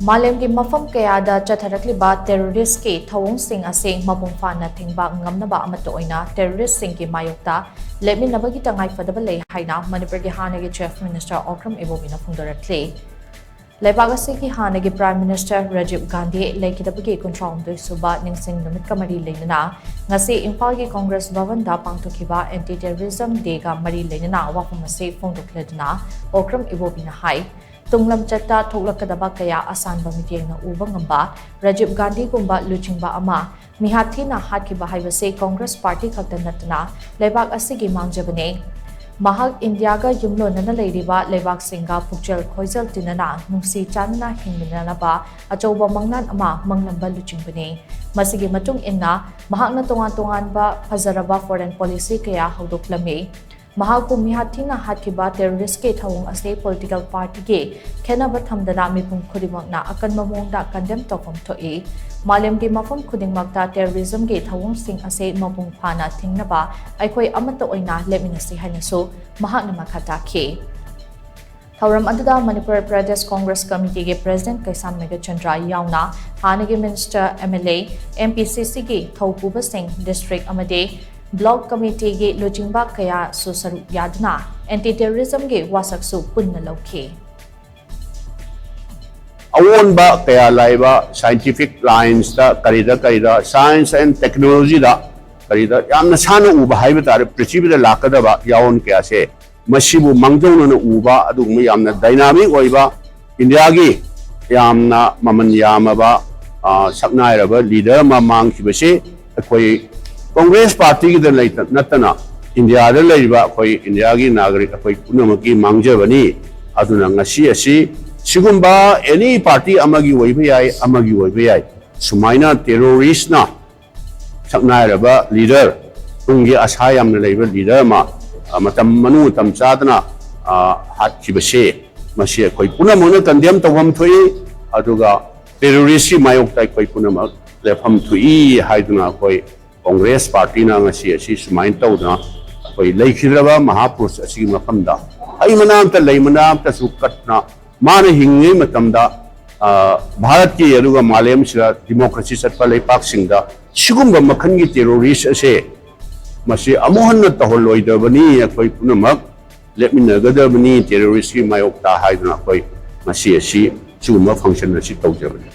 मालेम की मफम कयादा चथरकलिबा टेररिस्ट के थवोंग सिंह असे मपुंग फाना थिंगबा ngamnaba amato oina terrorist sing ki mayokta leminabagi tangai fadaba lei haina manipur ki hanagi chief minister Okram Ebobina phungdoratle Lebaga ase ki hanagi prime minister Rajiv Gandhi leikidabagi kuntraung suba ningsing numit kamari leinana ngasi Imphal ki Congress Bhavan da pangthokiba anti terrorism day ga mari leinana wafum ase phungdokledna Okram Ebobina hai Tunglam chatta thoklakadaba kaya asanba mitiyeng na ubang ngamba Rajiv Gandhi gumba luchingba ama mihathi na hatkiba haibase Congress Party khakta natna lebak asigi mangjabane Mahak India ga yumlo nana leiriba lebak singa pukjal khoizal tinana nungsi channa hingminana ba achoba mangnan ama manglamba luchingbane masigi matung inna mahakna tongan ba phazaraba foreign policy kaya haudoklame Mahaku mihathina hatkiba terrorist ke thawung ase political party ke khenaba thamdana mipum khudimakna akan mamongda condemn tofam thoi malem ki mafam khudingmakta terrorism ke thawung sing ase mapung phana thingnaba aikoi amata oina leminasi hainasu mahakna makhata ke Thauram aduda Manipur Pradesh Congress Committee ke President Kaisam Megachandra yauna hanagi minister MLA MPCC ke Thaupuba Singh district amade Block Committee ge lojingba kaya su saru yadna anti-terrorism ge wasak su punna lauke. Awon ba kaya laiba scientific lines da karida science and technology da karida yamna sana uba haiba tare prithvi da lakada ba yawon kaya se masibu mangjong na uba adugma yamna dynamic oiba India gi yamna maman yama ba saknai raba leader ma mang khibase akoi Congress Party ki dalai natana India dalai ba koi India ki nagarik koi punamaki mangja bani aduna ngasi asi sigumba any party amagi waibayai sumaina terrorist na saknai raba leader ungi asayam na laiba leader ma matam manu tam chadana hat kibase masi koi punamona condemn tawam thui aduga terrorist mayok tai koi punamak lefam thui haiduna koi Congress Party na ngasi asi sumain tawna koi leikhidaba mahapurus asi mafamda ai manam ta leimanam ta sukatna mana hingi matamda Bharat ki aduga Malem sira democracy satpa leipak singda sigumba makhan gi terrorist ase masi amohan na taholoidabani koi punamak lepminagadabani terrorist ki mayok ta haiduna koi masi asi suguma function na si tawjabani